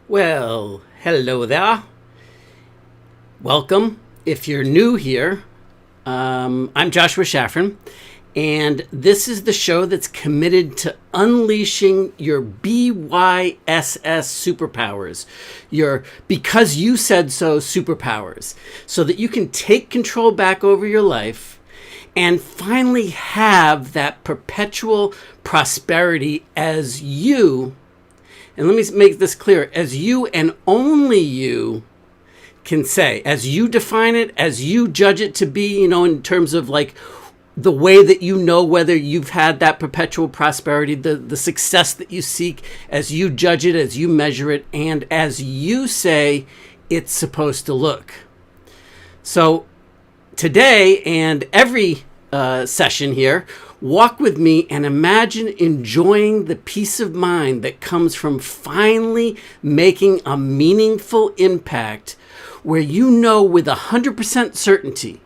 Well, hello there. Welcome. If you're new here, I'm Joshua Shafran, and this is the show that's committed to unleashing your BYSS superpowers, your because you said so superpowers, so that you can take control back over your life and finally have that perpetual prosperity as you. And let me make this clear, as you and only you can say, as you define it, as you judge it to be, in terms of like the way that you know whether you've had that perpetual prosperity, the success that you seek, as you judge it, as you measure it, and as you say it's supposed to look. So today and every session here, walk with me and imagine enjoying the peace of mind that comes from finally making a meaningful impact where you know with 100% certainty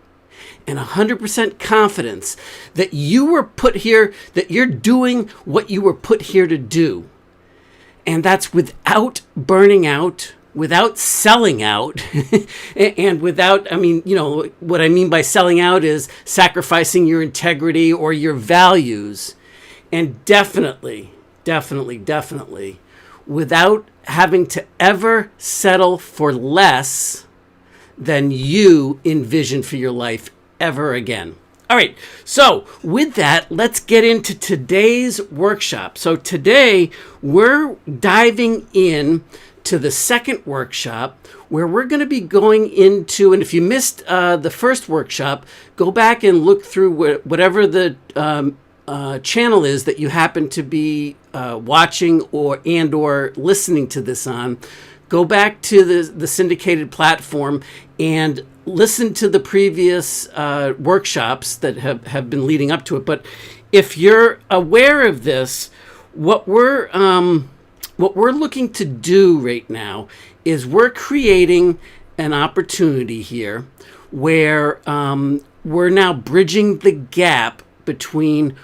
and 100% confidence that you were put here, that you're doing what you were put here to do. And that's without burning out, without selling out, and without, what I mean by selling out is sacrificing your integrity or your values. And definitely, without having to ever settle for less than you envision for your life ever again. All right, so with that, let's get into today's workshop. So today, we're diving in to the second workshop where we're going to be going into, and if you missed the first workshop, go back and look through whatever the channel is that you happen to be watching or listening to this on. Go back to the syndicated platform and listen to the previous workshops that have been leading up to it. But if you're aware of this, what we're looking to do right now is we're creating an opportunity here where we're now bridging the gap between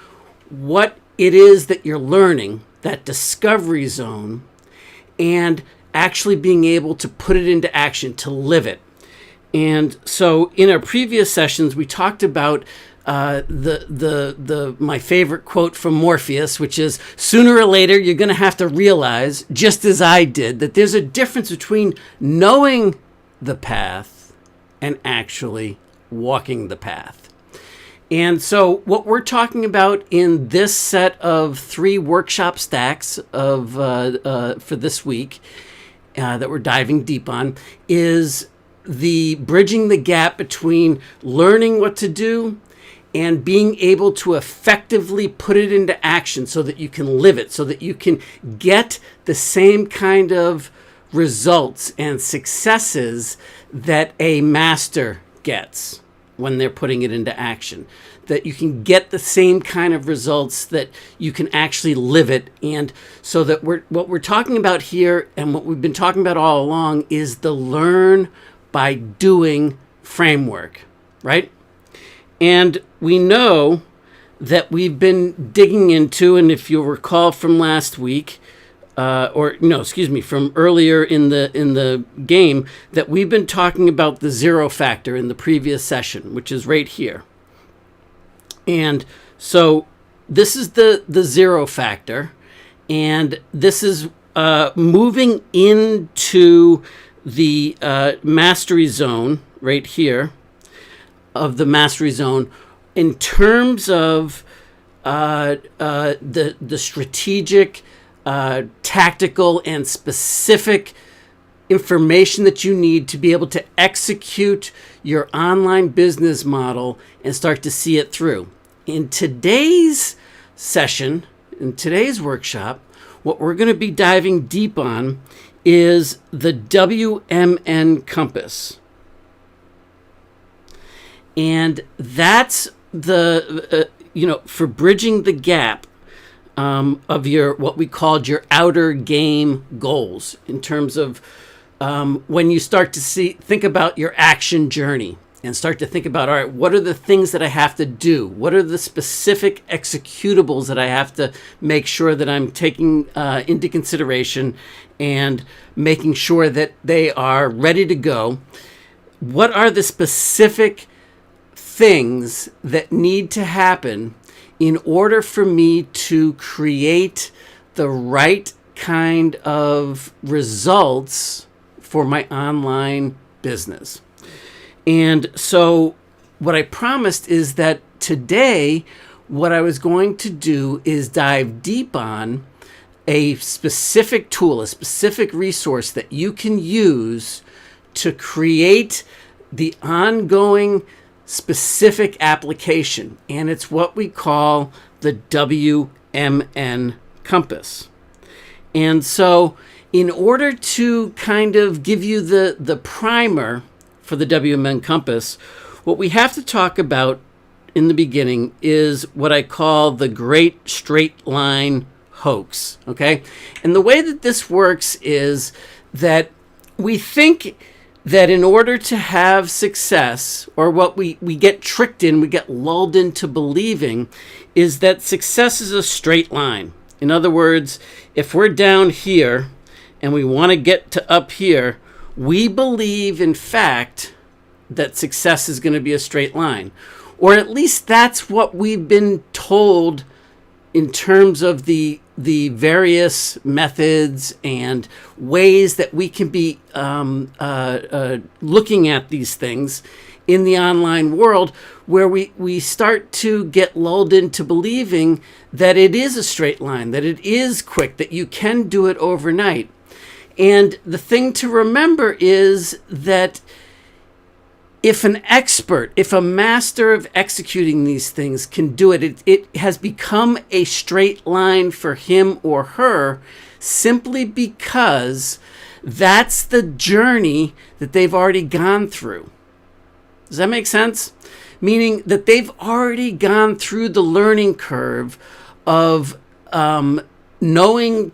what it is that you're learning, that discovery zone, and actually being able to put it into action, to live it. And so in our previous sessions, we talked about my favorite quote from Morpheus, which is, sooner or later, you're going to have to realize, just as I did, that there's a difference between knowing the path and actually walking the path. And so what we're talking about in this set of 3 workshop stacks for this week that we're diving deep on is the bridging the gap between learning what to do and being able to effectively put it into action so that you can live it, so that you can get the same kind of results and successes that a master gets when they're putting it into action. That you can get the same kind of results, that you can actually live it. And so that what we're talking about here and what we've been talking about all along is the learn by doing framework, right? And we know that we've been digging into, and if you'll recall from last week, from earlier in the game, that we've been talking about the zero factor in the previous session, which is right here. And so this is the zero factor, and this is moving into the mastery zone right here of the mastery zone in terms of the strategic, tactical, and specific information that you need to be able to execute your online business model and start to see it through. In today's session, in today's workshop, what we're going to be diving deep on is the WMN compass. And that's the, for bridging the gap of your, what we called your outer game goals in terms of when you start to think about your action journey. and start to think about, all right, what are the things that I have to do? What are the specific executables that I have to make sure that I'm taking into consideration and making sure that they are ready to go? What are the specific things that need to happen in order for me to create the right kind of results for my online business? And so what I promised is that today, what I was going to do is dive deep on a specific tool, a specific resource that you can use to create the ongoing specific application. And it's what we call the WMN compass. And so in order to kind of give you the primer for the WMN compass, what we have to talk about in the beginning is what I call the great straight line hoax, okay? And the way that this works is that we think that in order to have success, or what we get tricked in, we get lulled into believing, is that success is a straight line. In other words, if we're down here and we want to get to up here, we believe, in fact, that success is going to be a straight line. Or at least that's what we've been told in terms of the various methods and ways that we can be looking at these things in the online world, where we start to get lulled into believing that it is a straight line, that it is quick, that you can do it overnight. And the thing to remember is that if an expert, if a master of executing these things can do it, it has become a straight line for him or her simply because that's the journey that they've already gone through. Does that make sense? Meaning that they've already gone through the learning curve of knowing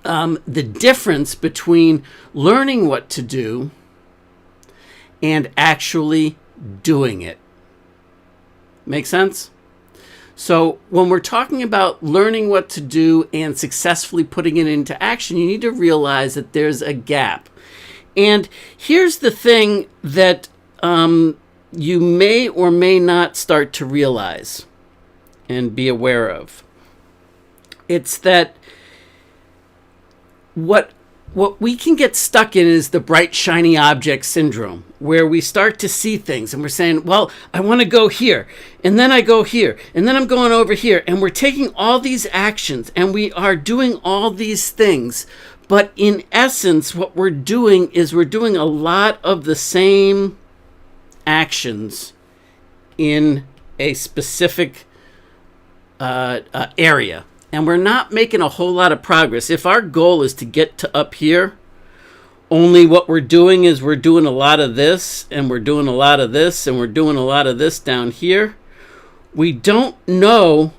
the difference between learning what to do and actually doing it. Make sense? So when we're talking about learning what to do and successfully putting it into action, you need to realize that there's a gap. And here's the thing that you may or may not start to realize and be aware of. It's that what we can get stuck in is the bright, shiny object syndrome, where we start to see things and we're saying, well, I want to go here, and then I go here, and then I'm going over here, and we're taking all these actions and we are doing all these things. But in essence, what we're doing is we're doing a lot of the same actions in a specific area. And we're not making a whole lot of progress. If our goal is to get to up here, only what we're doing is we're doing a lot of this, and we're doing a lot of this, and we're doing a lot of this down here, we don't know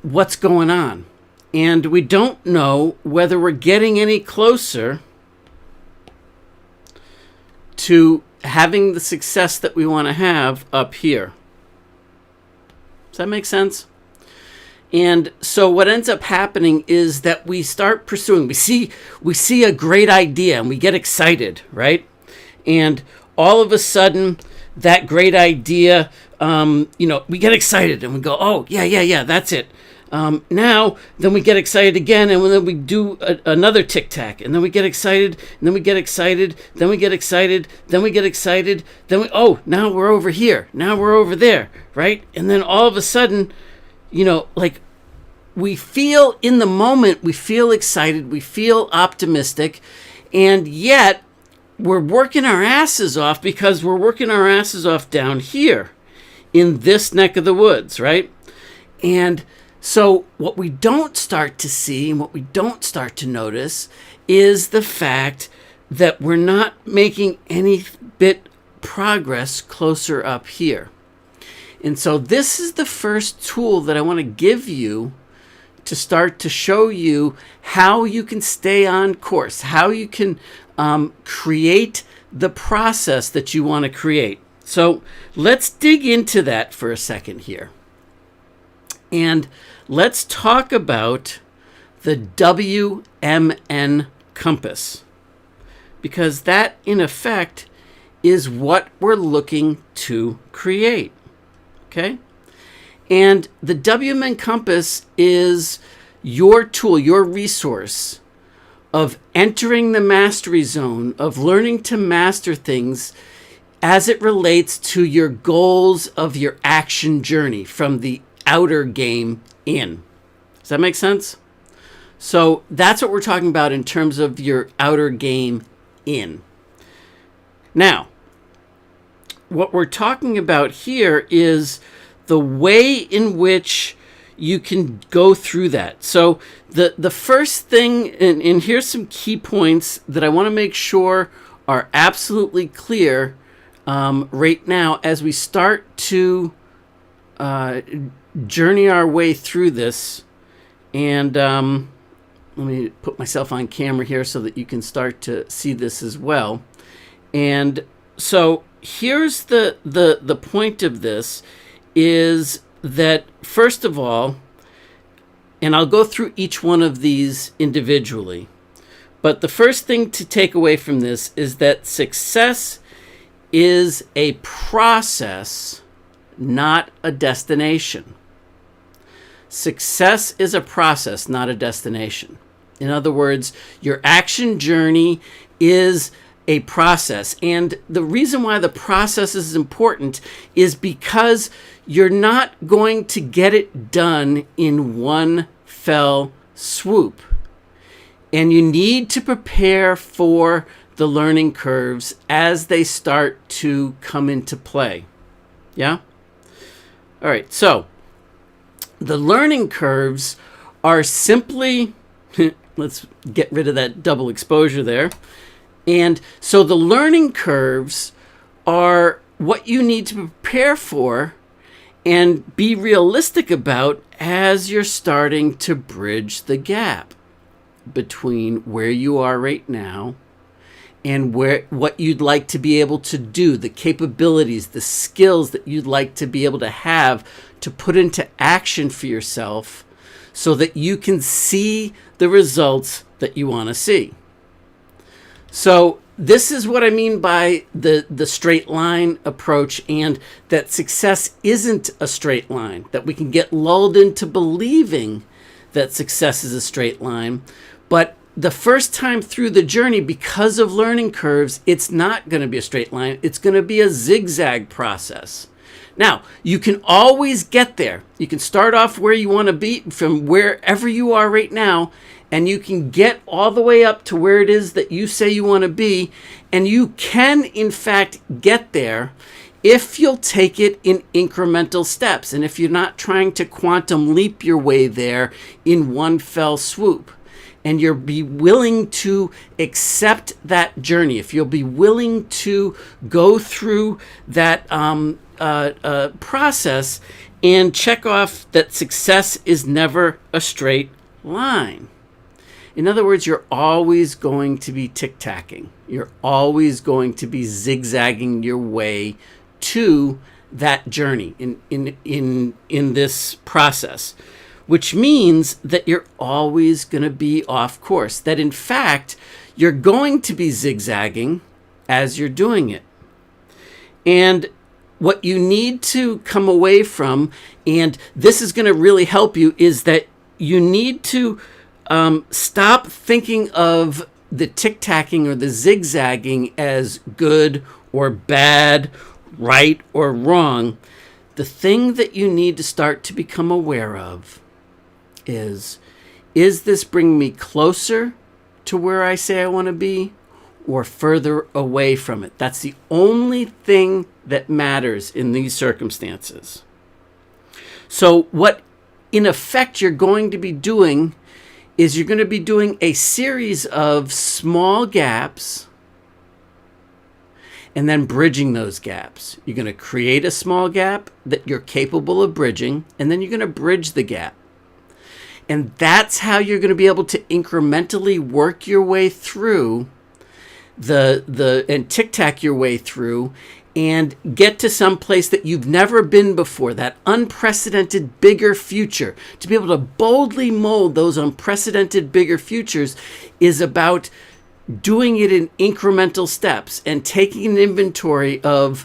what's going on. And we don't know whether we're getting any closer to having the success that we want to have up here. Does that make sense? And so what ends up happening is that we start pursuing, we see a great idea and we get excited, right? And all of a sudden that great idea, we get excited and we go, oh, yeah, that's it. Now, then we get excited again, and then we do another tic-tac, and then we get excited, and then we get excited, then we get excited, then we get excited, now we're over here, now we're over there, right? And then all of a sudden, we feel in the moment, we feel excited, we feel optimistic, and yet we're working our asses off because we're working our asses off down here in this neck of the woods, right? And so what we don't start to see and what we don't start to notice is the fact that we're not making any bit progress closer up here. And so this is the first tool that I want to give you to start to show you how you can stay on course, how you can create the process that you want to create. So let's dig into that for a second here. And let's talk about the WMN compass, because that, in effect, is what we're looking to create. Okay? And the WMN compass is your tool, your resource of entering the mastery zone, of learning to master things as it relates to your goals of your action journey from the outer game in. Does that make sense? So that's what we're talking about in terms of your outer game in. Now, what we're talking about here is the way in which you can go through that. So the first thing, and here's some key points that I want to make sure are absolutely clear right now as we start to journey our way through this. And let me put myself on camera here so that you can start to see this as well. And so here's the point of this is that, first of all, and I'll go through each one of these individually, but the first thing to take away from this is that success is a process, not a destination. Success is a process, not a destination. In other words, your action journey is a process. And the reason why the process is important is because you're not going to get it done in one fell swoop. And you need to prepare for the learning curves as they start to come into play. Yeah? All right, so the learning curves are simply, let's get rid of that double exposure there. And so the learning curves are what you need to prepare for and be realistic about as you're starting to bridge the gap between where you are right now and what you'd like to be able to do, the capabilities, the skills that you'd like to be able to have to put into action for yourself so that you can see the results that you want to see. So this is what I mean by the straight line approach, and that success isn't a straight line, that we can get lulled into believing that success is a straight line. But the first time through the journey, because of learning curves, it's not going to be a straight line. It's going to be a zigzag process. Now, you can always get there. You can start off where you want to be from wherever you are right now, and you can get all the way up to where it is that you say you want to be. And you can, in fact, get there if you'll take it in incremental steps, and if you're not trying to quantum leap your way there in one fell swoop. And you'll be willing to accept that journey, if you'll be willing to go through that process and check off that success is never a straight line. In other words, you're always going to be tic-tacking. You're always going to be zigzagging your way to that journey in this process, which means that you're always going to be off course, that in fact, you're going to be zigzagging as you're doing it. And what you need to come away from, and this is going to really help you, is that you need to stop thinking of the tic-tacking or the zigzagging as good or bad, right or wrong. The thing that you need to start to become aware of is this bringing me closer to where I say I want to be or further away from it? That's the only thing that matters in these circumstances. So what in effect you're going to be doing is you're going to be doing a series of small gaps and then bridging those gaps. You're going to create a small gap that you're capable of bridging, and then you're going to bridge the gap. And that's how you're going to be able to incrementally work your way through and tic-tac your way through and get to some place that you've never been before, that unprecedented bigger future. To be able to boldly mold those unprecedented bigger futures is about doing it in incremental steps and taking an inventory of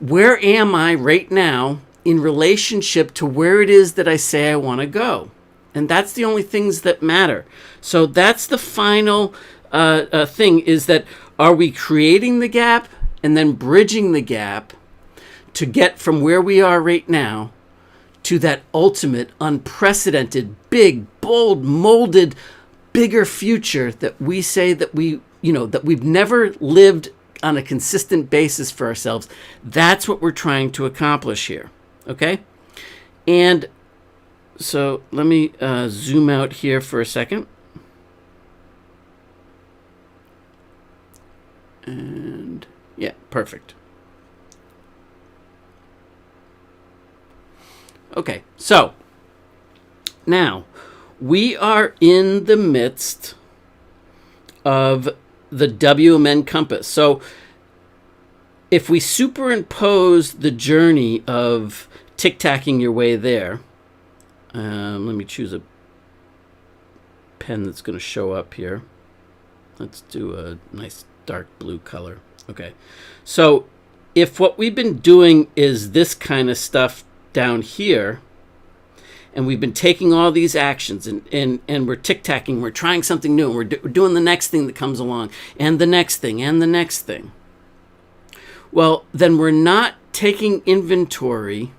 where am I right now in relationship to where it is that I say I want to go. And that's the only things that matter. So that's the final thing, is that are we creating the gap and then bridging the gap to get from where we are right now to that ultimate, unprecedented, big, bold, molded, bigger future that we say that that we've never lived on a consistent basis for ourselves. That's what we're trying to accomplish here. Okay? And so let me zoom out here for a second. And yeah, perfect. Okay, so now we are in the midst of the WMN compass. So if we superimpose the journey of tic-tacking your way there, let me choose a pen that's going to show up here. Let's do a nice dark blue color. Okay, so if what we've been doing is this kind of stuff down here, and we've been taking all these actions and we're tic-tacking, we're trying something new, and we're doing the next thing that comes along, and the next thing, and the next thing. Well, then we're not taking inventory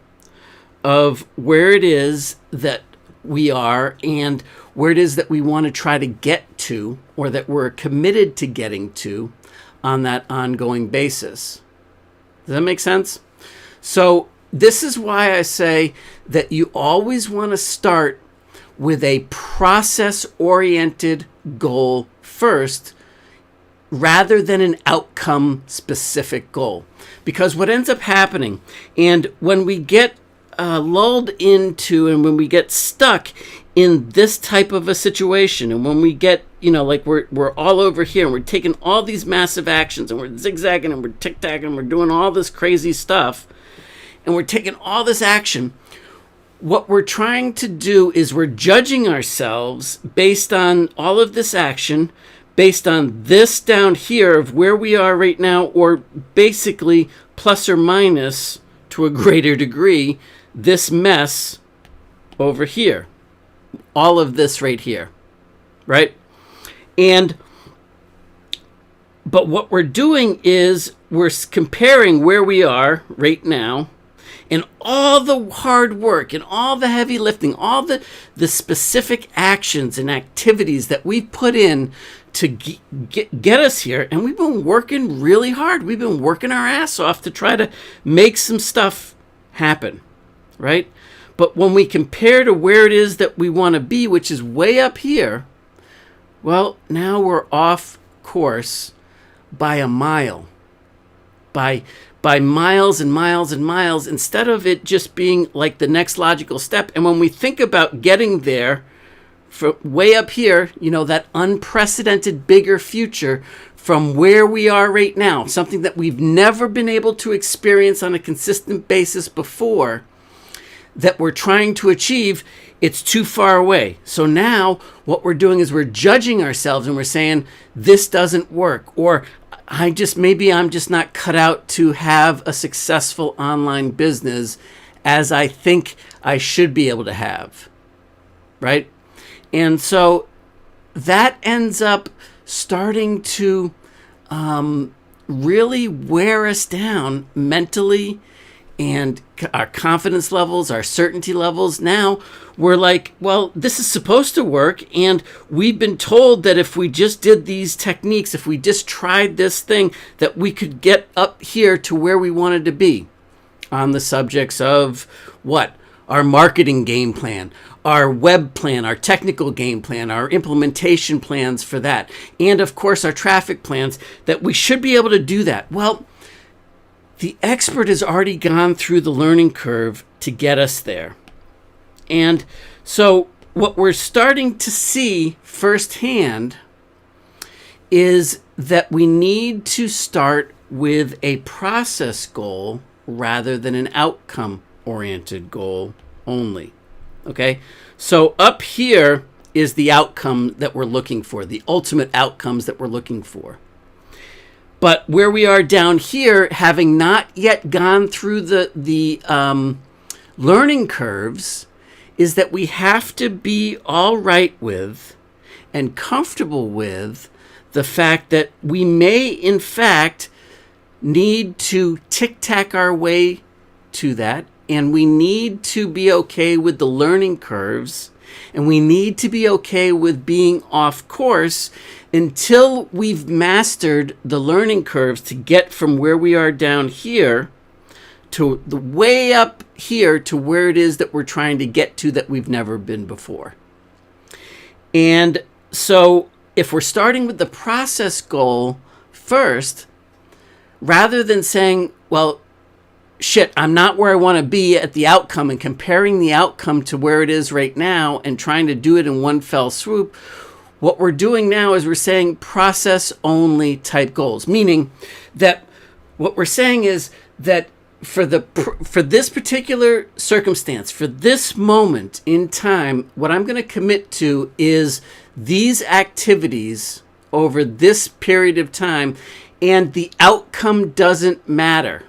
of where it is that we are and where it is that we want to try to get to, or that we're committed to getting to on that ongoing basis. Does that make sense? So this is why I say that you always want to start with a process-oriented goal first, rather than an outcome-specific goal. Because what ends up happening, and when we get lulled into, and when we get stuck in this type of a situation, and when we get, like we're all over here, and we're taking all these massive actions, and we're zigzagging, and we're tic-tacking, and we're doing all this crazy stuff, and we're taking all this action, what we're trying to do is we're judging ourselves based on all of this action, based on this down here of where we are right now, or basically plus or minus to a greater degree, this mess over here. All of this right here, right? But what we're doing is we're comparing where we are right now and all the hard work and all the heavy lifting, all the specific actions and activities that we put in to get us here. And we've been working really hard. We've been working our ass off to try to make some stuff happen, right? But when we compare to where it is that we want to be, which is way up here, well, now we're off course by a mile, by miles and miles and miles, instead of it just being like the next logical step. And when we think about getting there from way up here, that unprecedented bigger future from where we are right now, something that we've never been able to experience on a consistent basis before, that we're trying to achieve, it's too far away. So now what we're doing is we're judging ourselves, and we're saying this doesn't work, or maybe I'm just not cut out to have a successful online business as I think I should be able to have, right? And so that ends up starting to really wear us down mentally, and our confidence levels, our certainty levels. Now we're like, well, this is supposed to work, and we've been told that if we just did these techniques, if we just tried this thing, that we could get up here to where we wanted to be on the subjects of what? Our marketing game plan, our web plan, our technical game plan, our implementation plans for that, and of course our traffic plans, that we should be able to do that. Well, the expert has already gone through the learning curve to get us there. And so what we're starting to see firsthand is that we need to start with a process goal rather than an outcome-oriented goal only. Okay? So up here is the outcome that we're looking for, the ultimate outcomes that we're looking for. But where we are down here, having not yet gone through the learning curves, is that we have to be all right with and comfortable with the fact that we may, in fact, need to tic-tac our way to that, and we need to be okay with the learning curves, and we need to be okay with being off course until we've mastered the learning curves to get from where we are down here to the way up here to where it is that we're trying to get to that we've never been before. And so if we're starting with the process goal first, rather than saying, well, shit, I'm not where I want to be at the outcome, and comparing the outcome to where it is right now and trying to do it in one fell swoop, what we're doing now is we're saying process only type goals, meaning that what we're saying is that for this particular circumstance, for this moment in time, what I'm going to commit to is these activities over this period of time, and the outcome doesn't matter.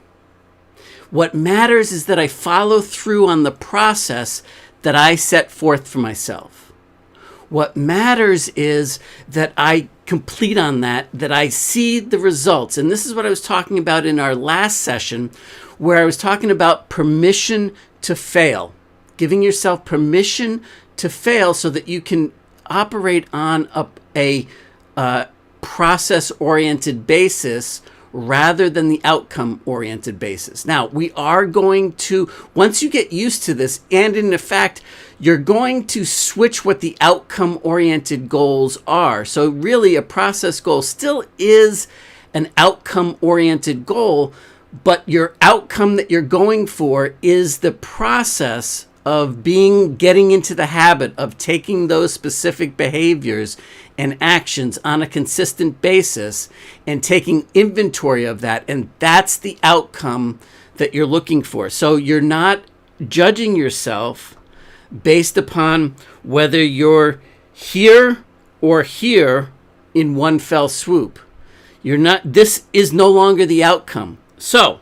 What matters is that I follow through on the process that I set forth for myself. What matters is that I complete on that I see the results. And this is what I was talking about in our last session, where I was talking about permission to fail, giving yourself permission to fail so that you can operate on a process-oriented basis rather than the outcome-oriented basis. Now, we are going to, once you get used to this, and in fact, you're going to switch what the outcome-oriented goals are. So really, a process goal still is an outcome-oriented goal, but your outcome that you're going for is the process of getting into the habit of taking those specific behaviors and actions on a consistent basis and taking inventory of that. And that's the outcome that you're looking for. So you're not judging yourself based upon whether you're here or here in one fell swoop. This is no longer the outcome. So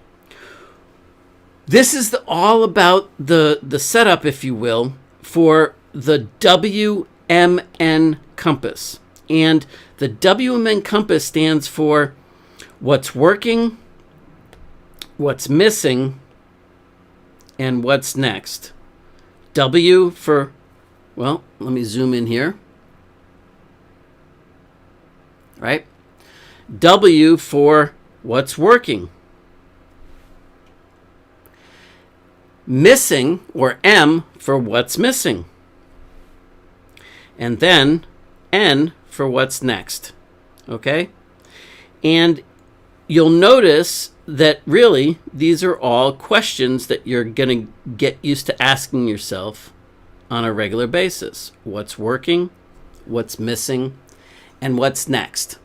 this is all about the setup, if you will, for the WMN compass. And the WMN compass stands for what's working, what's missing, and what's next. W for, well, let me zoom in here. Right? W for what's working. Missing, or M, for what's missing. And then N for what's next. Okay? And you'll notice that really these are all questions that you're going to get used to asking yourself on a regular basis. What's working, what's missing, and what's next.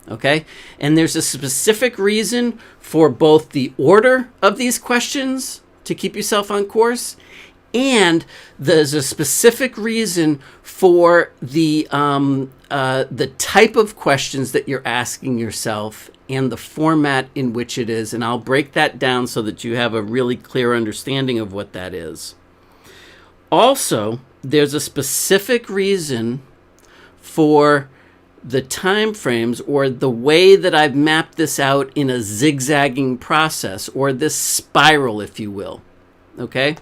Okay? And there's a specific reason for both the order of these questions to keep yourself on course, and there's a specific reason for the type of questions that you're asking yourself and the format in which it is. And I'll break that down so that you have a really clear understanding of what that is. Also, there's a specific reason for the time frames, or the way that I've mapped this out in a zigzagging process, or this spiral, if you will. Okay?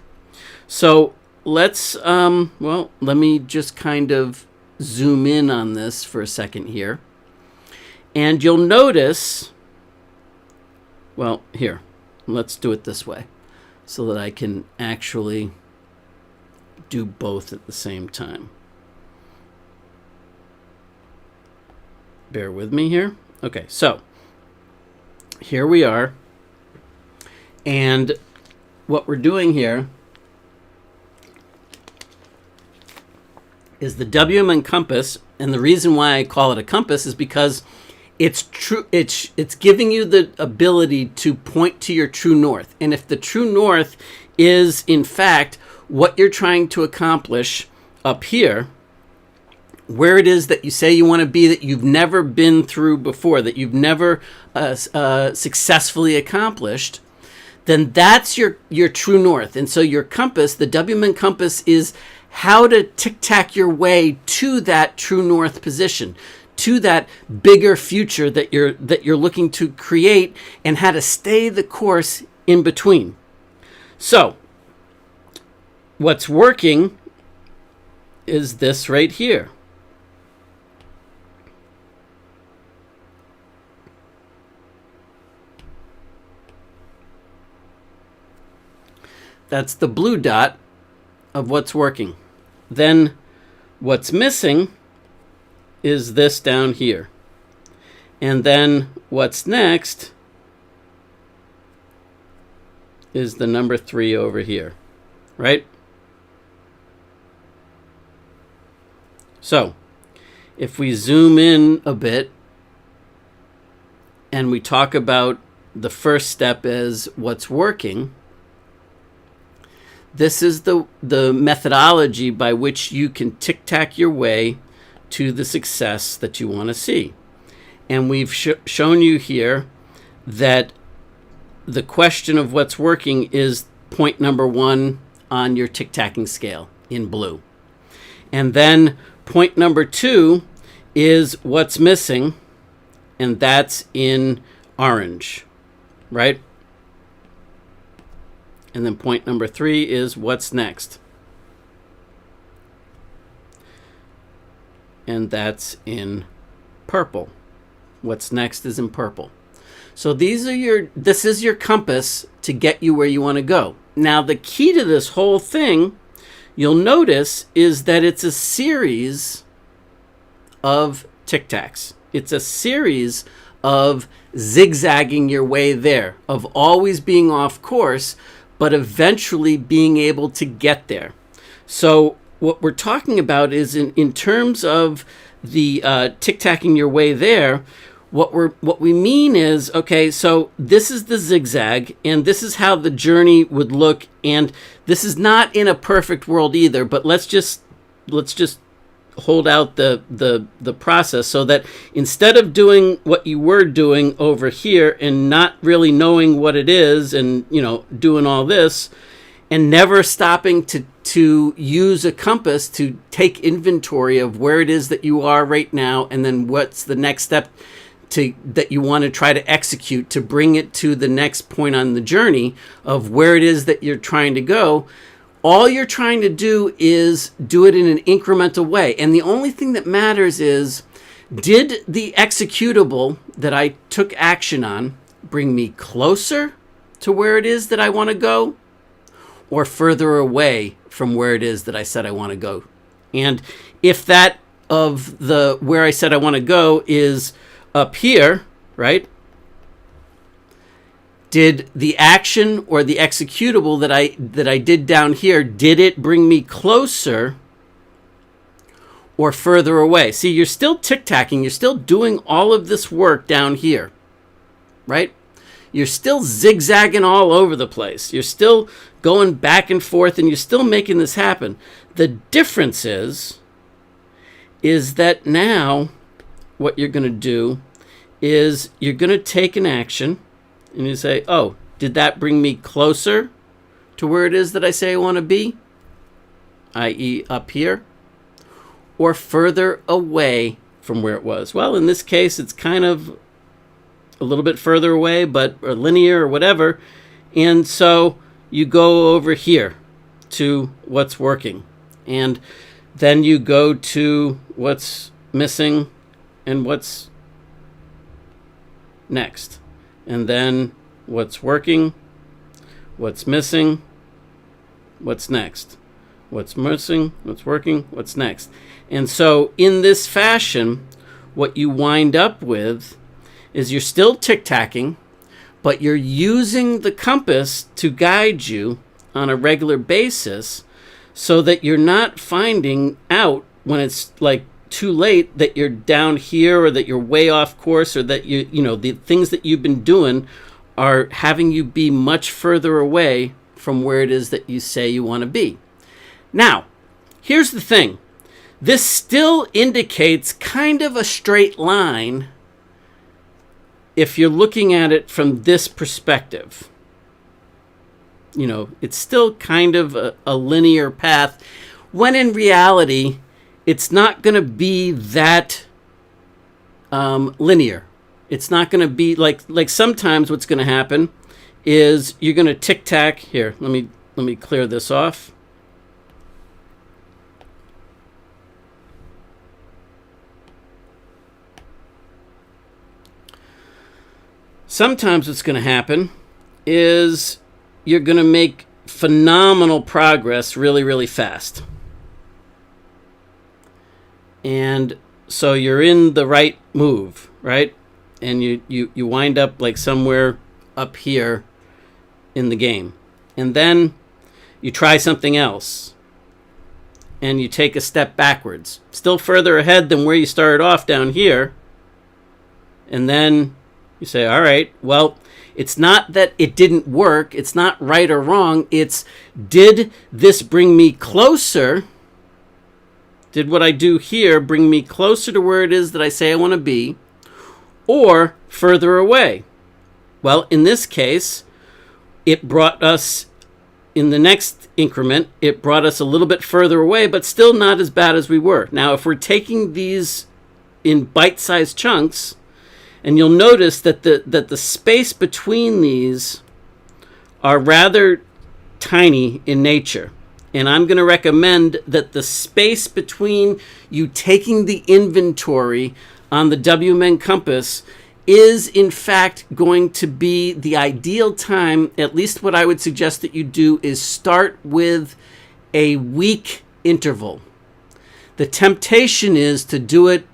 So let's, let me just kind of zoom in on this for a second here. And you'll notice, well, here, let's do it this way so that I can actually do both at the same time. Bear with me here. Okay, so here we are. And what we're doing here is the WMN compass, and the reason why I call it a compass is because it's true. It's giving you the ability to point to your true north, and if the true north is in fact what you're trying to accomplish up here, where it is that you say you want to be, that you've never been through before, that you've never successfully accomplished, then that's your true north. And so your compass, the WMN compass, is how to tic-tac your way to that true north position, to that bigger future that you're looking to create, and how to stay the course in between. So what's working is this right here. That's the blue dot of what's working. Then what's missing is this down here. And then what's next is the number 3 over here, right? So if we zoom in a bit and we talk about the first step as what's working, this is the methodology by which you can tic-tac your way to the success that you want to see. And we've shown you here that the question of what's working is point number 1 on your tic-tacking scale in blue. And then point number 2 is what's missing, and that's in orange, right? And then point number 3 is what's next. And that's in purple. What's next is in purple. So this is your compass to get you where you want to go. Now the key to this whole thing, you'll notice, is that it's a series of tic-tacs. It's a series of zigzagging your way there, of always being off course, but eventually being able to get there. So what we're talking about is in terms of the tic-tacking your way there, what we mean is, okay, so this is the zigzag, and this is how the journey would look, and this is not in a perfect world either, but let's just hold out the process, so that instead of doing what you were doing over here and not really knowing what it is, and doing all this and never stopping to use a compass to take inventory of where it is that you are right now, and then what's the next step that you want to try to execute to bring it to the next point on the journey of where it is that you're trying to go. All you're trying to do is do it in an incremental way. And the only thing that matters is, did the executable that I took action on bring me closer to where it is that I want to go, or further away from where it is that I said I want to go? And if that of the where I said I want to go is up here, right? Did the action or the executable that I did down here, did it bring me closer or further away? See, you're still tic-tacking, you're still doing all of this work down here, right? You're still zigzagging all over the place. You're still going back and forth, and you're still making this happen. The difference is that now what you're going to do is you're going to take an action, and you say, oh, did that bring me closer to where it is that I say I want to be, i.e. up here, or further away from where it was? Well, in this case, it's kind of a little bit further away, or linear or whatever. And so you go over here to what's working. And then you go to what's missing and what's next. And then what's working, what's missing, what's next. What's missing, what's working, what's next. And so in this fashion, what you wind up with is you're still tic-tacking, but you're using the compass to guide you on a regular basis, so that you're not finding out when it's like too late that you're down here, or that you're way off course, or that you know, the things that you've been doing are having you be much further away from where it is that you say you want to be. Now, here's the thing. This still indicates kind of a straight line if you're looking at it from this perspective. You know, it's still kind of a linear path, when in reality, it's not going to be that linear. It's not going to be like sometimes what's going to happen is you're going to tic-tac. Here, let me clear this off. Sometimes what's going to happen is you're going to make phenomenal progress really, really fast. And so you're in the right move, right? And you wind up like somewhere up here in the game. And then you try something else. And you take a step backwards. Still further ahead than where you started off down here. And then you say, all right, well, it's not that it didn't work. It's not right or wrong. It's, did this bring me closer? Did what I do here bring me closer to where it is that I say I want to be, or further away? Well, in this case, it brought us, in the next increment, it brought us a little bit further away, but still not as bad as we were. Now, if we're taking these in bite-sized chunks, and you'll notice that the space between these are rather tiny in nature. And I'm going to recommend that the space between you taking the inventory on the WMN compass is in fact going to be the ideal time. At least what I would suggest that you do is start with a week interval. The temptation is to do it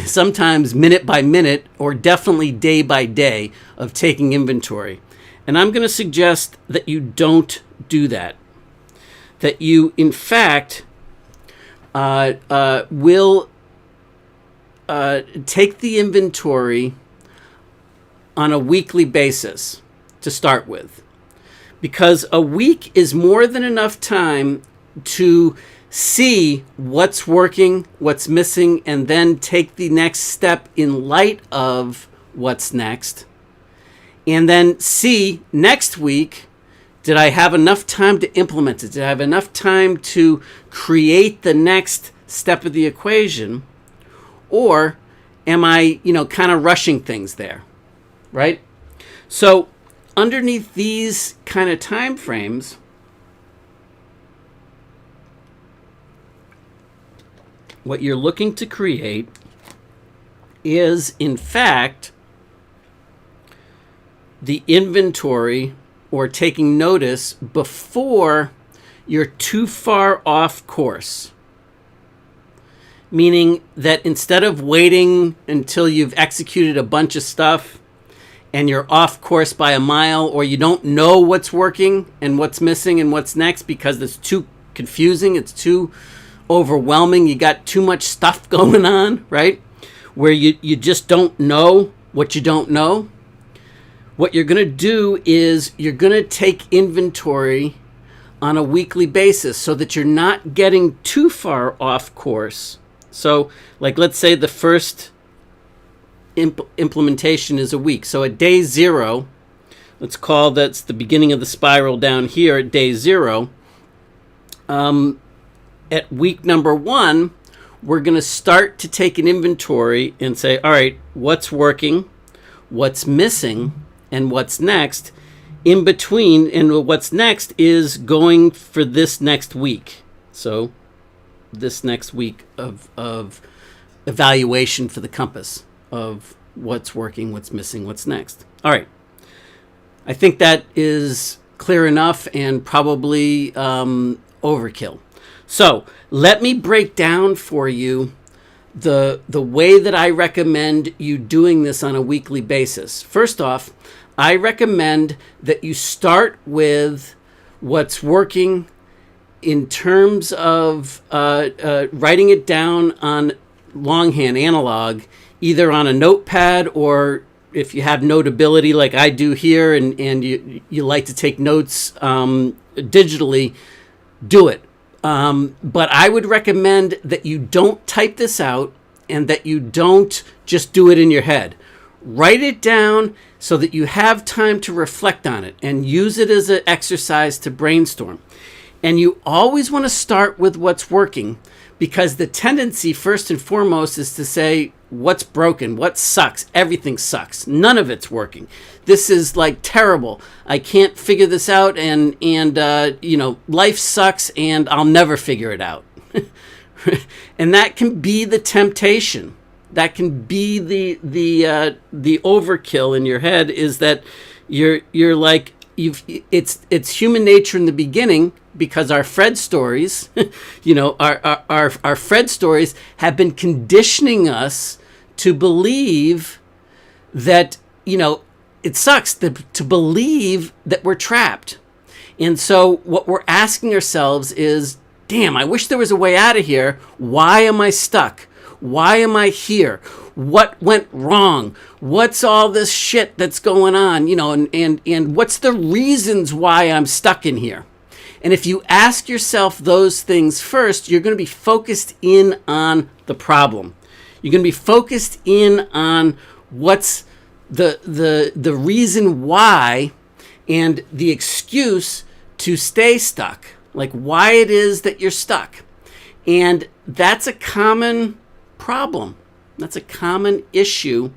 sometimes minute by minute, or definitely day by day of taking inventory. And I'm going to suggest that you don't do that. That you, in fact, will take the inventory on a weekly basis to start with. Because a week is more than enough time to see what's working, what's missing, and then take the next step in light of what's next. And then see next week, did I have enough time to implement it? Did I have enough time to create the next step of the equation? Or am I, kind of rushing things there, right? So underneath these kind of time frames, what you're looking to create is, in fact, the inventory, or taking notice before you're too far off course. Meaning that instead of waiting until you've executed a bunch of stuff and you're off course by a mile, or you don't know what's working and what's missing and what's next because it's too confusing, it's too overwhelming, you got too much stuff going on, right? Where you just don't know what you don't know. What you're going to do is you're going to take inventory on a weekly basis so that you're not getting too far off course. So, like, let's say the first implementation is a week. So at day 0, let's call that's the beginning of the spiral down here at day 0. At week number 1, we're going to start to take an inventory and say, all right, what's working, what's missing, and what's next. In between, and what's next is going for this next week. So this next week of evaluation for the compass of what's working, what's missing, what's next. All right. I think that is clear enough and probably overkill. So let me break down for you the way that I recommend you doing this on a weekly basis. First off, I recommend that you start with what's working in terms of writing it down on longhand analog, either on a notepad or if you have notability like I do here and you like to take notes digitally, do it. But I would recommend that you don't type this out and that you don't just do it in your head. Write it down so that you have time to reflect on it and use it as an exercise to brainstorm. And you always want to start with what's working, because the tendency, first and foremost, is to say, what's broken? What sucks? Everything sucks. None of it's working. This is like terrible. I can't figure this out, and life sucks, and I'll never figure it out. And that can be the temptation. That can be the overkill in your head. Is that you're like it's human nature in the beginning, because our Fred stories, our Fred stories have been conditioning us to believe that, it sucks to believe that we're trapped. And so what we're asking ourselves is, damn, I wish there was a way out of here. Why am I stuck? Why am I here? What went wrong? What's all this shit that's going on? And what's the reasons why I'm stuck in here? And if you ask yourself those things first, you're going to be focused in on the problem. You're going to be focused in on what's the reason why and the excuse to stay stuck, like why it is that you're stuck. And that's a common problem. That's a common issue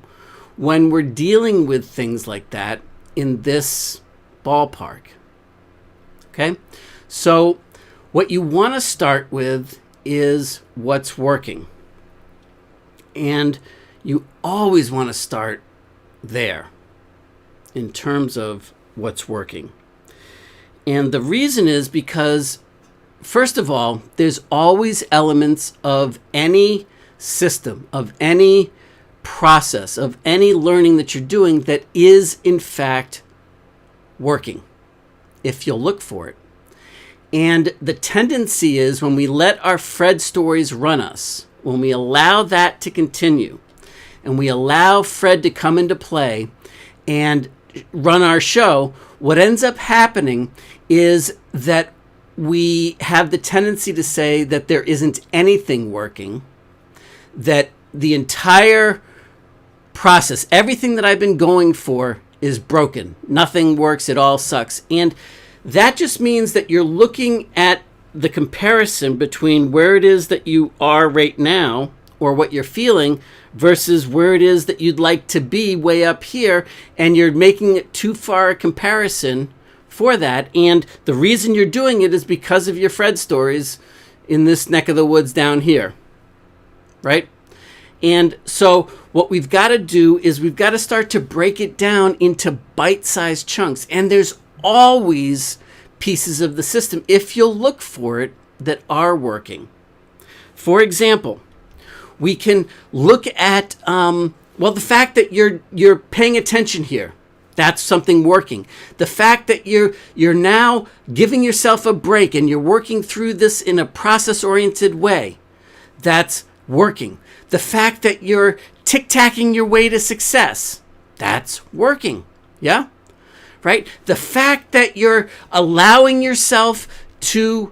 when we're dealing with things like that in this ballpark. Okay? So what you want to start with is what's working. And you always want to start there in terms of what's working. And the reason is because, first of all, there's always elements of any system, of any process, of any learning that you're doing that is, in fact, working, if you'll look for it. And the tendency is, when we let our Fred stories run us, when we allow that to continue, and we allow Fred to come into play and run our show, what ends up happening is that we have the tendency to say that there isn't anything working, that the entire process, everything that I've been going for, is broken. Nothing works. It all sucks. And that just means that you're looking at the comparison between where it is that you are right now, or what you're feeling, versus where it is that you'd like to be way up here, and you're making it too far a comparison for that. And the reason you're doing it is because of your Fred stories in this neck of the woods down here, right? And so what we've got to do is we've got to start to break it down into bite-sized chunks. And there's always pieces of the system, if you'll look for it, that are working. For example, we can look at the fact that you're paying attention here. That's something working. The fact that you're now giving yourself a break and you're working through this in a process-oriented way, that's working. The fact that you're tic-tacking your way to success, that's working. Yeah? Right? The fact that you're allowing yourself to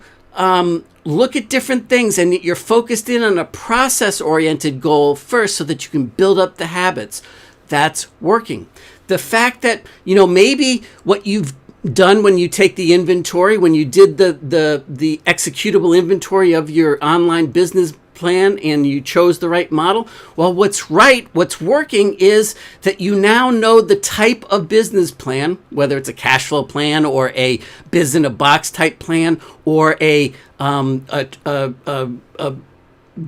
look at different things and you're focused in on a process-oriented goal first so that you can build up the habits, that's working. The fact that, maybe what you've done when you take the inventory, when you did the executable inventory of your online business plan and you chose the right model, well, what's working is that you now know the type of business plan, whether it's a cash flow plan or a biz in a box type plan or a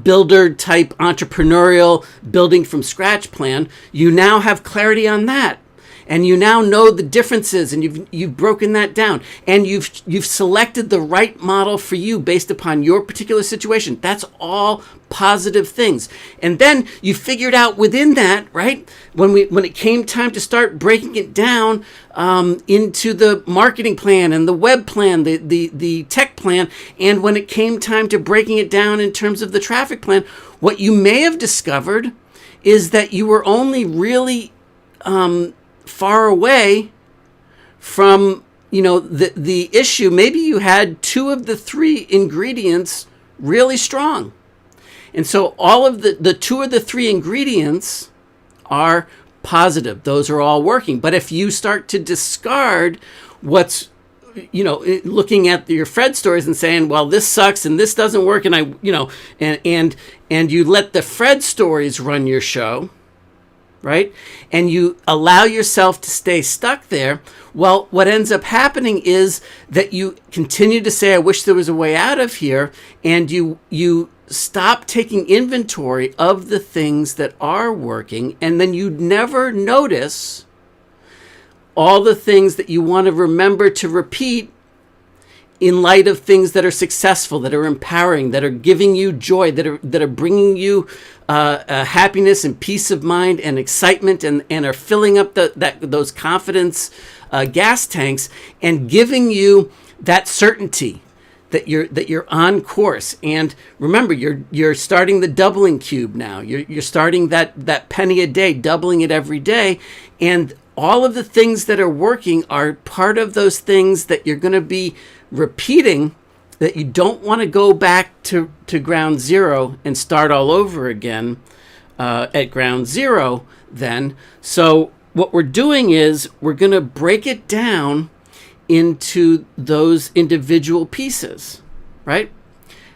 builder type entrepreneurial building from scratch plan. You now have clarity on that. and you now know the differences, and you've broken that down, and you've selected the right model for you based upon your particular situation. That's all positive things. And then you figured out within that, right, when it came time to start breaking it down into the marketing plan and the web plan, the tech plan, and when it came time to breaking it down in terms of the traffic plan, what you may have discovered is that you were only really far away from, the issue. Maybe you had 2 of the 3 ingredients really strong. And so all of the 2 of the 3 ingredients are positive. Those are all working. But if you start to discard what's, looking at your Fred stories and saying, well, this sucks and this doesn't work, and and you let the Fred stories run your show, right? And you allow yourself to stay stuck there. Well, what ends up happening is that you continue to say, I wish there was a way out of here, and you stop taking inventory of the things that are working, and then you never notice all the things that you want to remember to repeat in light of things that are successful, that are empowering, that are giving you joy, that are bringing you happiness and peace of mind and excitement, and are filling up those confidence gas tanks, and giving you that certainty that you're on course. And remember, you're starting the doubling cube now. You're starting that penny a day, doubling it every day, and all of the things that are working are part of those things that you're going to be repeating, that you don't want to go back to ground zero and start all over again at ground zero then. So what we're doing is we're going to break it down into those individual pieces, right?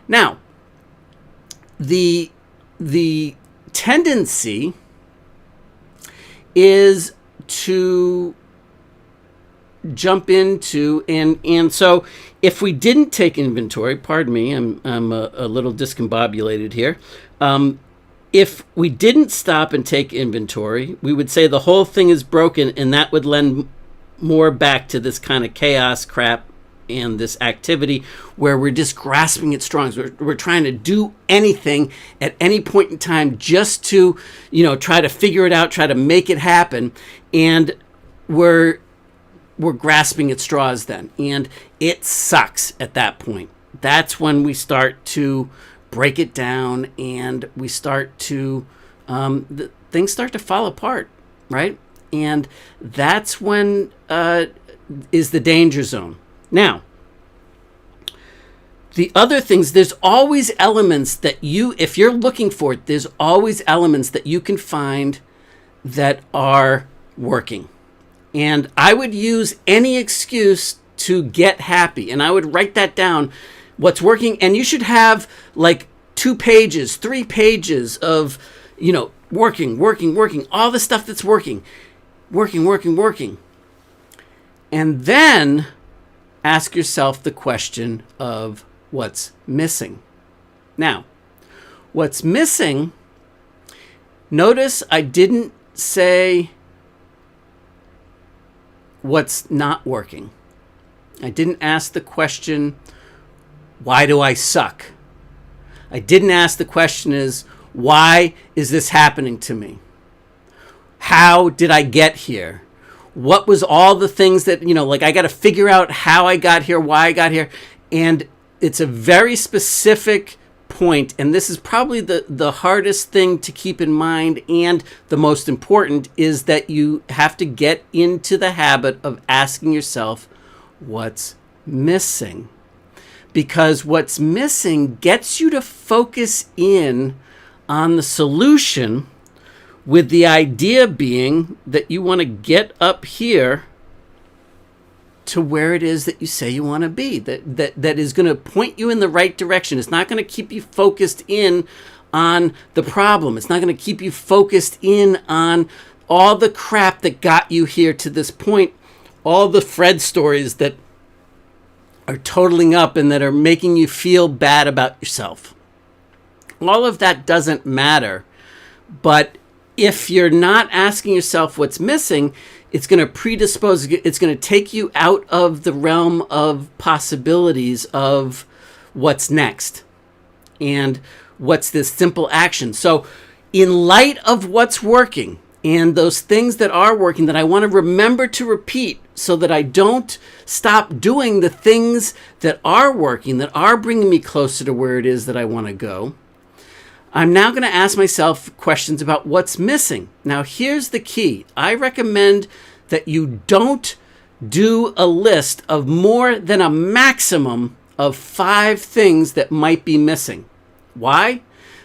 Now, the tendency is to jump into, and so if we didn't take inventory, pardon me, I'm a little discombobulated here. If we didn't stop and take inventory, we would say the whole thing is broken, and that would lend more back to this kind of chaos crap and this activity where we're just grasping at straws. We're trying to do anything at any point in time just to, try to figure it out, try to make it happen. And we're grasping at straws then. And it sucks at that point. That's when we start to break it down, and we start to, things start to fall apart, right? And that's when is the danger zone. Now, the other things, there's always elements that if you're looking for it, there's always elements that you can find that are working. And I would use any excuse to get happy. And I would write that down, what's working. And you should have like 2 pages, 3 pages of, working, all the stuff that's working. And then ask yourself the question of what's missing. Now, what's missing, notice I didn't say what's not working. I didn't ask the question, why do I suck? I didn't ask the question is, why is this happening to me? How did I get here? What was all the things that, I got to figure out how I got here, why I got here. And it's a very specific point. And this is probably the hardest thing to keep in mind. And the most important is that you have to get into the habit of asking yourself what's missing. Because what's missing gets you to focus in on the solution, with the idea being that you want to get up here to where it is that you say you want to be, that is going to point you in the right direction. It's not going to keep you focused in on the problem. It's not going to keep you focused in on all the crap that got you here to this point, all the Fred stories that are totaling up and that are making you feel bad about yourself. All of that doesn't matter. But if you're not asking yourself what's missing, it's going to predispose, it's going to take you out of the realm of possibilities of what's next and what's this simple action. So in light of what's working and those things that are working that I want to remember to repeat so that I don't stop doing the things that are working, that are bringing me closer to where it is that I want to go, I'm now going to ask myself questions about what's missing. Now, here's the key. I recommend that you don't do a list of more than a maximum of 5 things that might be missing. Why?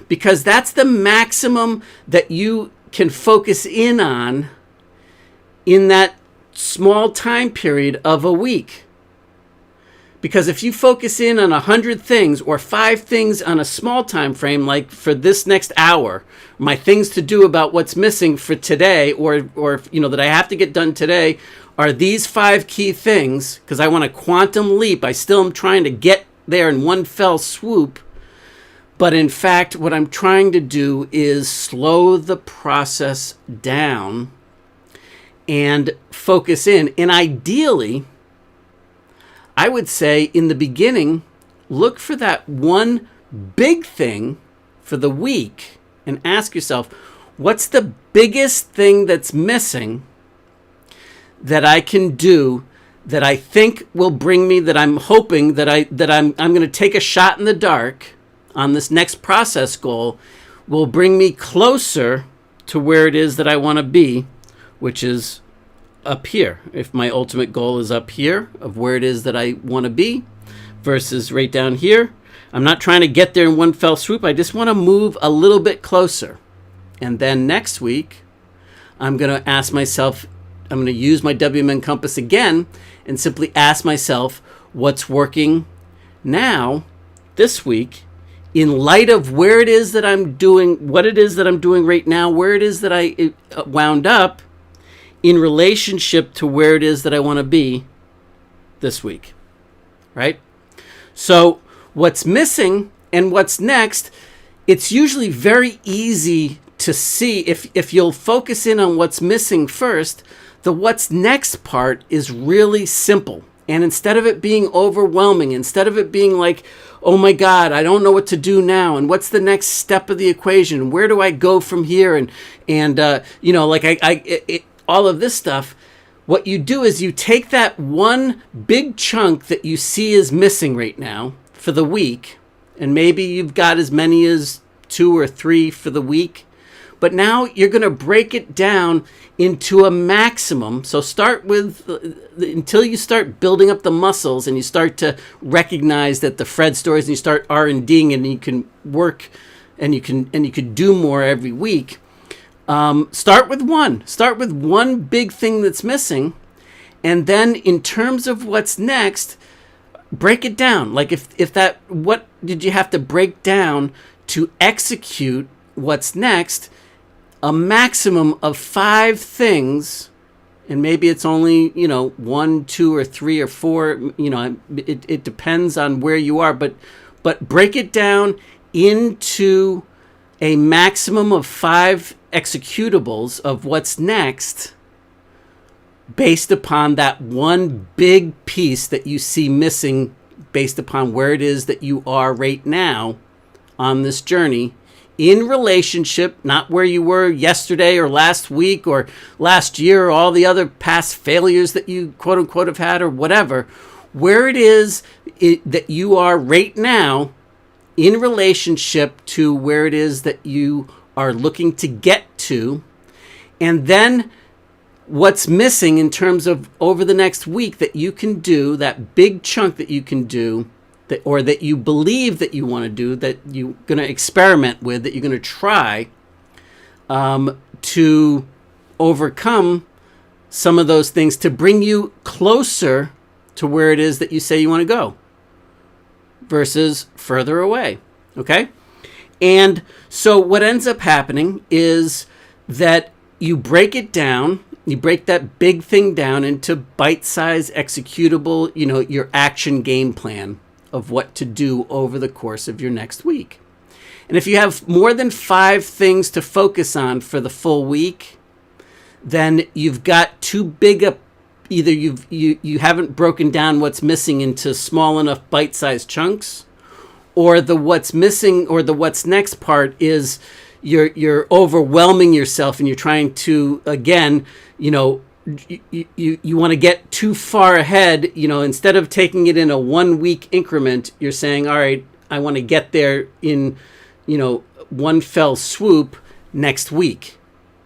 Because that's the maximum that you can focus in on in that small time period of a week. Because if you focus in on 100 things or 5 things on a small time frame, like for this next hour, my things to do about what's missing for today, or that I have to get done today, are these 5 key things, because I want a quantum leap. I still am trying to get there in one fell swoop. But in fact, what I'm trying to do is slow the process down and focus in. And ideally, I would say in the beginning, look for that one big thing for the week and ask yourself, what's the biggest thing that's missing that I can do, that I think will bring me, that I'm hoping that I'm going to take a shot in the dark on this next process goal, will bring me closer to where it is that I want to be, which is up here. If my ultimate goal is up here of where it is that I want to be versus right down here, I'm not trying to get there in one fell swoop. I just want to move a little bit closer. And then next week, I'm going to ask myself, I'm going to use my WMN compass again and simply ask myself what's working now this week in light of where it is that I'm doing, what it is that I'm doing right now, where it is that I wound up in relationship to where it is that I want to be this week, right? So what's missing and what's next, it's usually very easy to see. If you'll focus in on what's missing first, the what's next part is really simple. And instead of it being overwhelming, instead of it being like, oh my God, I don't know what to do now, and what's the next step of the equation? Where do I go from here? All of this stuff, what you do is you take that one big chunk that you see is missing right now for the week, and maybe you've got as many as 2 or 3 for the week, but now you're going to break it down into a maximum. So start with, until you start building up the muscles and you start to recognize that the Fred stories, and you start R&Ding, and you can work and you can do more every week. Start with one big thing that's missing, and then in terms of what's next, break it down. Like what did you have to break down to execute what's next? A maximum of 5 things, and maybe it's only 1, 2, or 3 or 4. It depends on where you are, but break it down into a maximum of 5 executables of what's next based upon that one big piece that you see missing based upon where it is that you are right now on this journey in relationship, not where you were yesterday or last week or last year or all the other past failures that you quote unquote have had or whatever, where it is that you are right now in relationship to where it is that you are looking to get to, and then what's missing in terms of over the next week that you can do, that big chunk that you can do, or that you believe that you want to do, that you're going to experiment with, that you're going to try to overcome some of those things to bring you closer to where it is that you say you want to go versus further away, okay? And so what ends up happening is that you break it down, you break that big thing down into bite-sized executable, your action game plan of what to do over the course of your next week. And if you have more than 5 things to focus on for the full week, then you've got too big a, either you haven't broken down what's missing into small enough bite-sized chunks, or the what's missing or the what's next part is you're overwhelming yourself, and you're trying to, again, you want to get too far ahead. Instead of taking it in a 1 week increment, you're saying, all right, I want to get there in one fell swoop next week.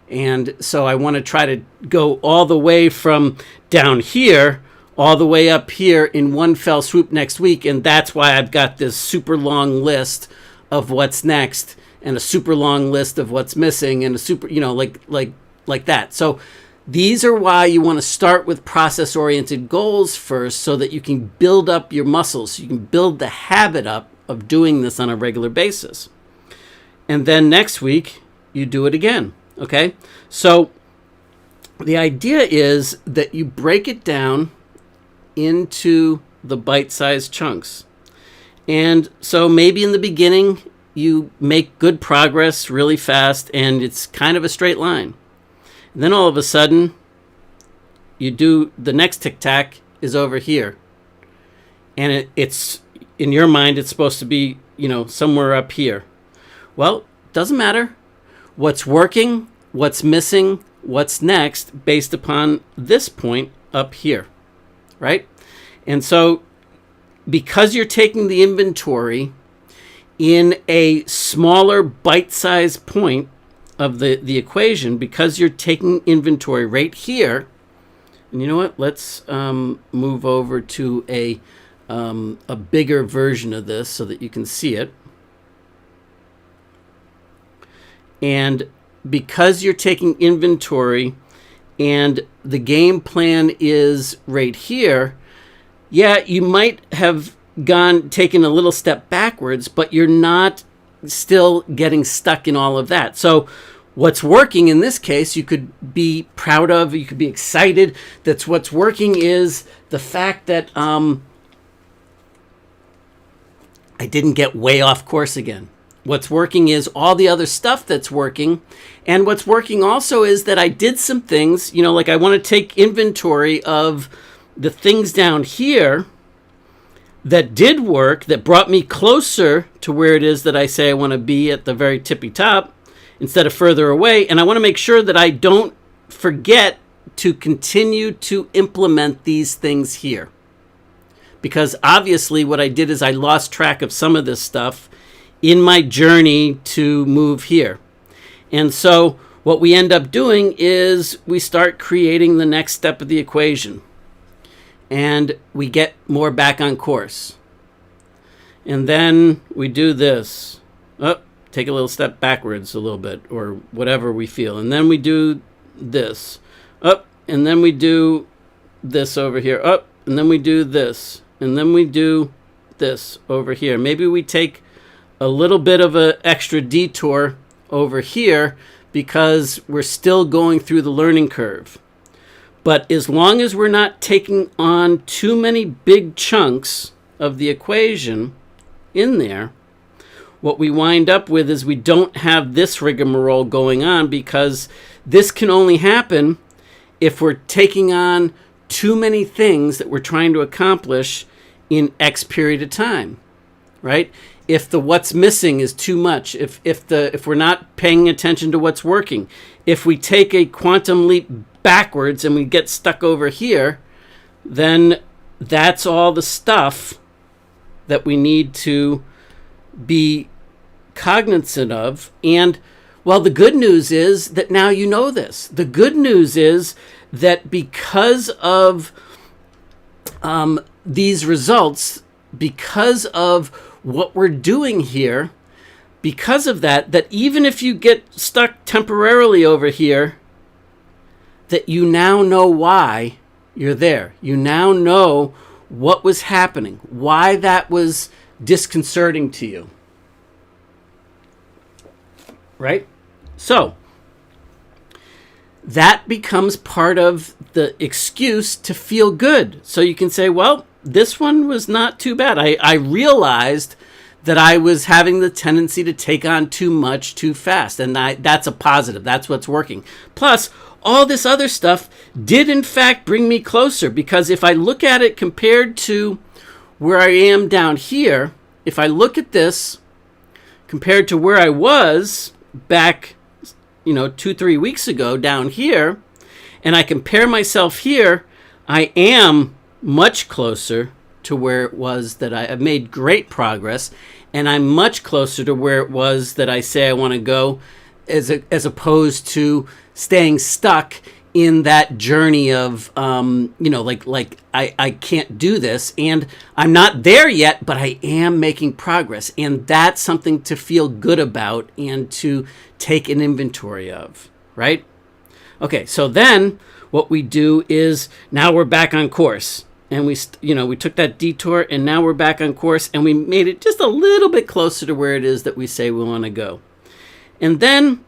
And so I want to try to go all the way from down here all the way up here in one fell swoop next week. And that's why I've got this super long list of what's next, and a super long list of what's missing, and a super, like that. So these are why you want to start with process-oriented goals first, so that you can build up your muscles. So you can build the habit up of doing this on a regular basis. And then next week, you do it again. Okay? So the idea is that you break it down into the bite-sized chunks. And so maybe in the beginning, you make good progress really fast, and it's kind of a straight line. And then all of a sudden, you do the next tic-tac is over here. And it's, in your mind, it's supposed to be, somewhere up here. Well, doesn't matter. What's working, what's missing, what's next, based upon this point up here, right? And so, because you're taking the inventory in a smaller bite-sized point of the equation, because you're taking inventory right here, and you know what? Let's move over to a bigger version of this so that you can see it. And because you're taking inventory and the game plan is right here, yeah, you might have taken a little step backwards, but you're not still getting stuck in all of that. So what's working in this case, you could be proud of, you could be excited. That's what's working is the fact that I didn't get way off course again. What's working is all the other stuff that's working. And what's working also is that I did some things, like I want to take inventory of the things down here that did work, that brought me closer to where it is that I say I want to be at the very tippy top instead of further away. And I want to make sure that I don't forget to continue to implement these things here. Because obviously what I did is I lost track of some of this stuff in my journey to move here. And so what we end up doing is we start creating the next step of the equation. And we get more back on course. And then we do this. Take a little step backwards a little bit, or whatever we feel. And then we do this. And then we do this over here. And then we do this. And then we do this over here. Maybe we take a little bit of an extra detour over here because we're still going through the learning curve. But as long as we're not taking on too many big chunks of the equation in there, what we wind up with is we don't have this rigmarole going on, because this can only happen if we're taking on too many things that we're trying to accomplish in X period of time, right? If the what's missing is too much, if we're not paying attention to what's working, if we take a quantum leap backwards and we get stuck over here, then that's all the stuff that we need to be cognizant of. And well, the good news is that now you know this. The good news is that because of these results, because of what we're doing here, because of that even if you get stuck temporarily over here, that you now know why you're there. You now know what was happening, why that was disconcerting to you. Right? So, that becomes part of the excuse to feel good. So you can say, well, this one was not too bad. I realized that I was having the tendency to take on too much too fast. And that's a positive. That's what's working. Plus, all this other stuff did in fact bring me closer, because if I look at it compared to where I am down here, if I look at this compared to where I was back, 2-3 weeks ago down here, and I compare myself here, I am much closer to where it was that I have made great progress, and I'm much closer to where it was that I say I want to go, as opposed to staying stuck in that journey of, I can't do this, and I'm not there yet, but I am making progress, and that's something to feel good about and to take an inventory of, right? Okay, so then what we do is now we're back on course, and we took that detour, and now we're back on course, and we made it just a little bit closer to where it is that we say we want to go. And then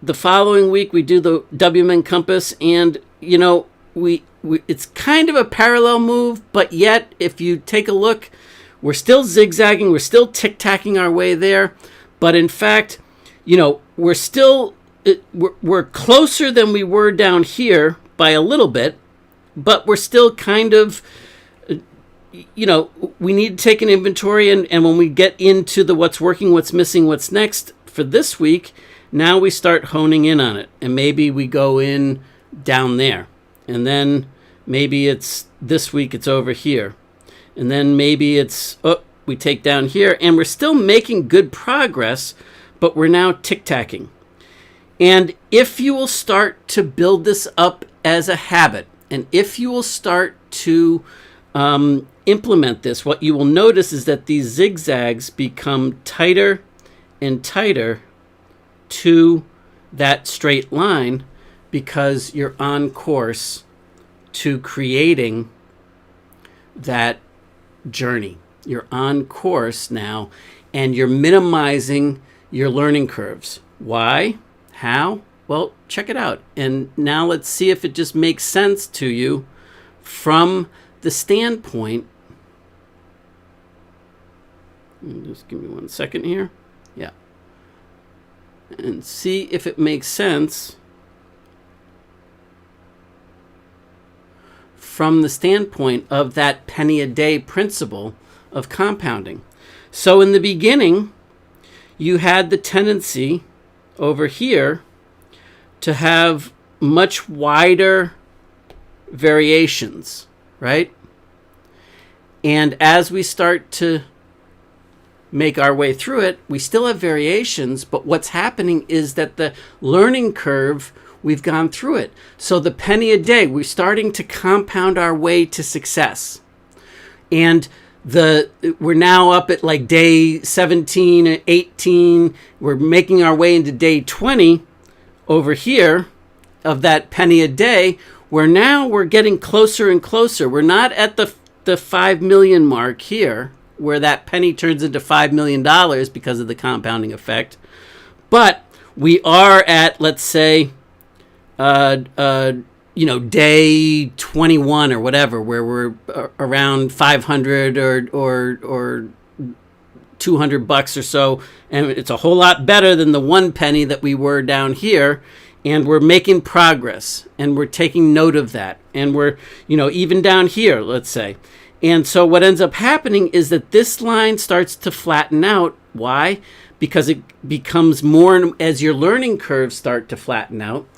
the following week we do the WMN compass, and it's kind of a parallel move, but yet if you take a look, we're still zigzagging, we're still tic-tacking our way there, but in fact, we're still we're closer than we were down here by a little bit, but we're still kind of, we need to take an inventory, and when we get into the what's working, what's missing, what's next for this week, now we start honing in on it, and maybe we go in down there, and then maybe it's this week it's over here, and then maybe it's we take down here, and we're still making good progress, but we're now tic-tacking. And if you will start to build this up as a habit, and if you will start to implement this, what you will notice is that these zigzags become tighter and tighter to that straight line, because you're on course to creating that journey. You're on course now, and you're minimizing your learning curves. Why? How? Well, check it out. And now let's see if it just makes sense to you from the standpoint. Just give me 1 second here. Yeah. And see if it makes sense from the standpoint of that penny a day principle of compounding. So in the beginning, you had the tendency over here to have much wider variations, right? And as we start to make our way through it, we still have variations, but what's happening is that the learning curve, we've gone through it. So the penny a day, we're starting to compound our way to success. And we're now up at like day 17 and 18. We're making our way into day 20 over here of that penny a day, where now we're getting closer and closer. We're not at the 5 million mark here, where that penny turns into $5 million because of the compounding effect. But we are at, let's say, day 21 or whatever, where we're around 500 or $200 or so, and it's a whole lot better than the 1 penny that we were down here, and we're making progress, and we're taking note of that, and we're even down here, let's say. And so what ends up happening is that this line starts to flatten out. Why? Because it becomes more, as your learning curves start to flatten out,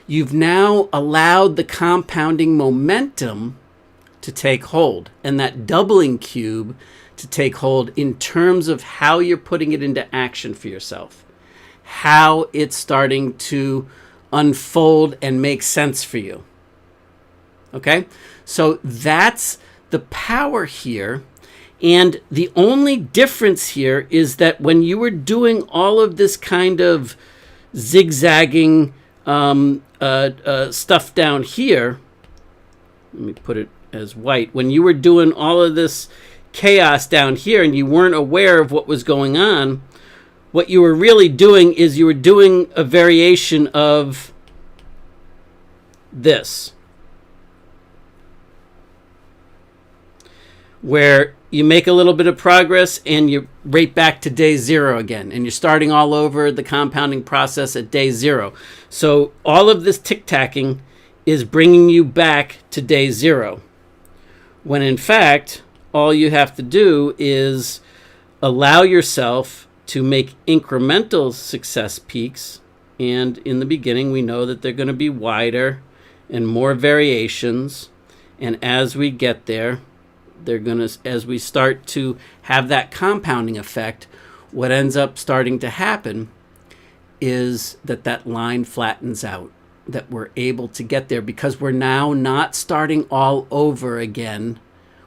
you've now allowed the compounding momentum to take hold, and that doubling cube to take hold in terms of how you're putting it into action for yourself, how it's starting to unfold and make sense for you. Okay? So that's the power here. And the only difference here is that when you were doing all of this kind of zigzagging stuff down here, let me put it as white, when you were doing all of this chaos down here and you weren't aware of what was going on, what you were really doing is you were doing a variation of this, where you make a little bit of progress and you're right back to day 0 again, and you're starting all over the compounding process at day 0. So all of this tick-tacking is bringing you back to day 0, when in fact all you have to do is allow yourself to make incremental success peaks. And in the beginning, we know that they're going to be wider and more variations. And as we get there, they're going to, as we start to have that compounding effect, what ends up starting to happen is that that line flattens out, that we're able to get there because we're now not starting all over again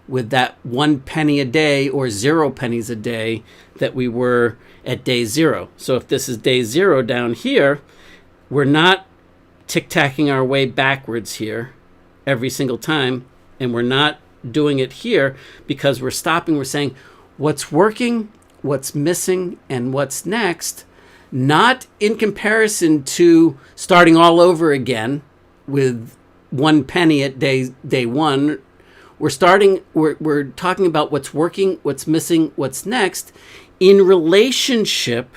with that 1 penny a day or 0 pennies a day that we were at day 0. So if this is day 0 down here, we're not tick-tacking our way backwards here every single time, and we're not doing it here because we're stopping. We're saying what's working, what's missing, and what's next, not in comparison to starting all over again with 1 penny at day 1. We're talking about what's working, what's missing, what's next in relationship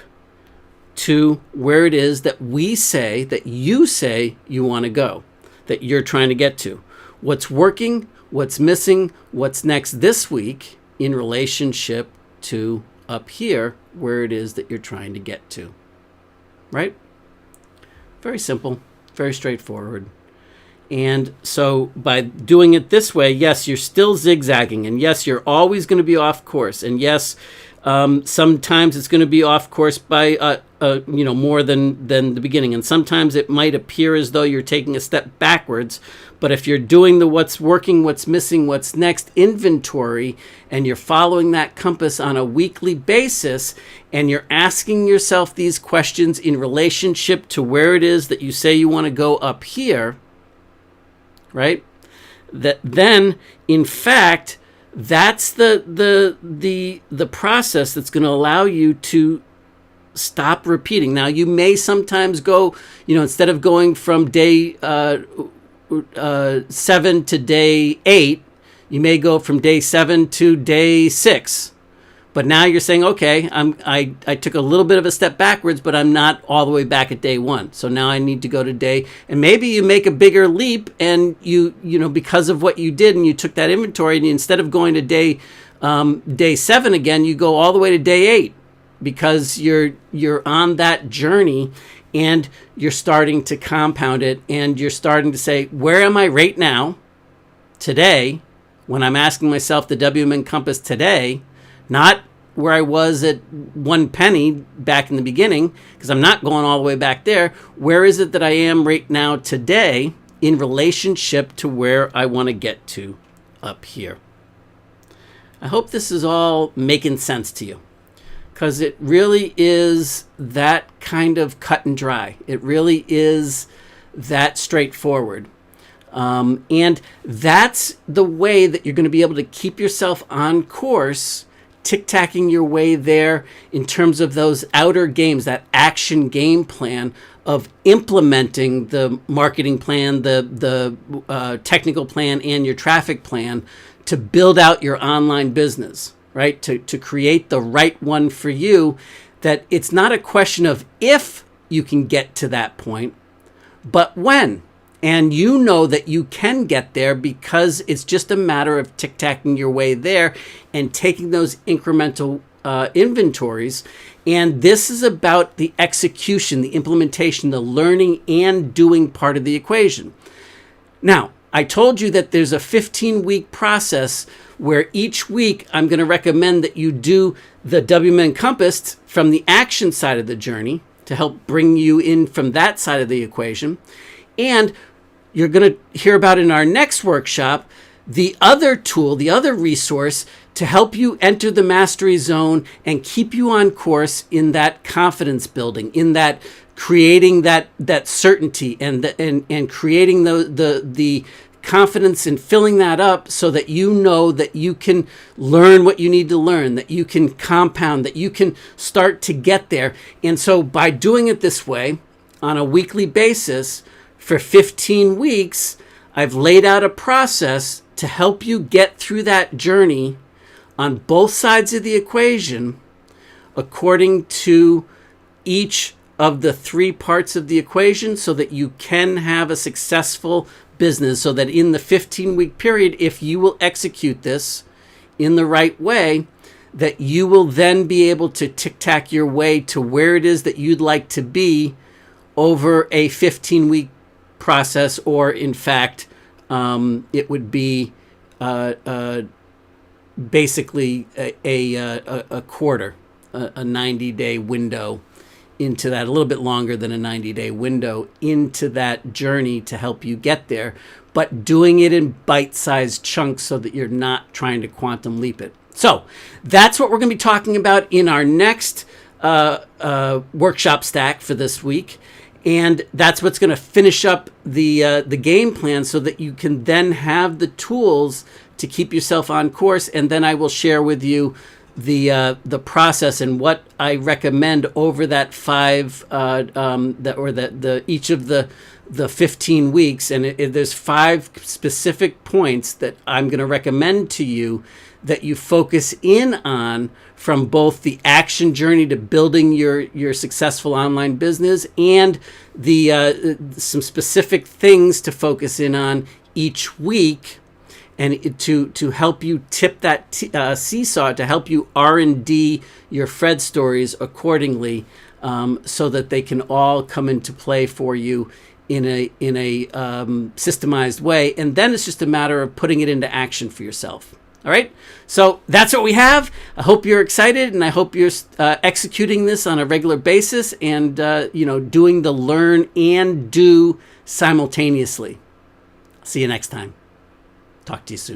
to where it is that we say, that you say you want to go, that you're trying to get to. What's working, what's missing, what's next this week in relationship to up here where it is that you're trying to get to. Right? Very simple, very straightforward. And so by doing it this way, yes, you're still zigzagging, and yes, you're always going to be off course, and yes, sometimes it's going to be off course by more than the beginning, and sometimes it might appear as though you're taking a step backwards. But if you're doing the what's working, what's missing, what's next inventory, and you're following that compass on a weekly basis, and you're asking yourself these questions in relationship to where it is that you say you want to go up here, right? That then, in fact, that's the process that's going to allow you to stop repeating. Now, you may sometimes go, instead of going from day 7 to day 8, you may go from day 7 to day 6. But now you're saying, okay, I took a little bit of a step backwards, but I'm not all the way back at day 1. So now I need to go to day, and maybe you make a bigger leap, and you because of what you did, and you took that inventory, and instead of going to day 7 again, you go all the way to day 8 because you're on that journey, and you're starting to compound it, and you're starting to say, where am I right now, today, when I'm asking myself the WMN compass today? Not where I was at 1 penny back in the beginning, because I'm not going all the way back there. Where is it that I am right now today in relationship to where I want to get to up here? I hope this is all making sense to you, because it really is that kind of cut and dry. It really is that straightforward. And that's the way that you're going to be able to keep yourself on course, tick-tacking your way there in terms of those outer games, that action game plan of implementing the marketing plan, the technical plan, and your traffic plan to build out your online business, right? To create the right one for you, that it's not a question of if you can get to that point, but when. And you know that you can get there because it's just a matter of tic-tacking your way there and taking those incremental inventories. And this is about the execution, the implementation, the learning and doing part of the equation. Now, I told you that there's a 15-week process where each week I'm going to recommend that you do the WMN compass from the action side of the journey to help bring you in from that side of the equation. And you're going to hear about in our next workshop the other tool, the other resource to help you enter the mastery zone and keep you on course in that confidence building, in that creating that certainty and creating the confidence and filling that up so that you know that you can learn what you need to learn, that you can compound, that you can start to get there. And so by doing it this way on a weekly basis, for 15 weeks, I've laid out a process to help you get through that journey on both sides of the equation according to each of the three parts of the equation so that you can have a successful business, so that in the 15-week period, if you will execute this in the right way, that you will then be able to tic-tac your way to where it is that you'd like to be over a 15-week process, or in fact, it would be basically a quarter, a 90-day window into that, a little bit longer than a 90-day window into that journey to help you get there, but doing it in bite-sized chunks so that you're not trying to quantum leap it. So that's what we're going to be talking about in our next workshop stack for this week. And that's what's going to finish up the game plan so that you can then have the tools to keep yourself on course. And then I will share with you the process and what I recommend over that each of the 15 weeks. And there's 5 specific points that I'm going to recommend to you that you focus in on, from both the action journey to building your successful online business, and the some specific things to focus in on each week, and to help you tip that seesaw, to help you R&D your Fred stories accordingly, so that they can all come into play for you in a systemized way. And then it's just a matter of putting it into action for yourself. All right, so that's what we have. I hope you're excited, and I hope you're executing this on a regular basis, and doing the learn and do simultaneously. See you next time. Talk to you soon.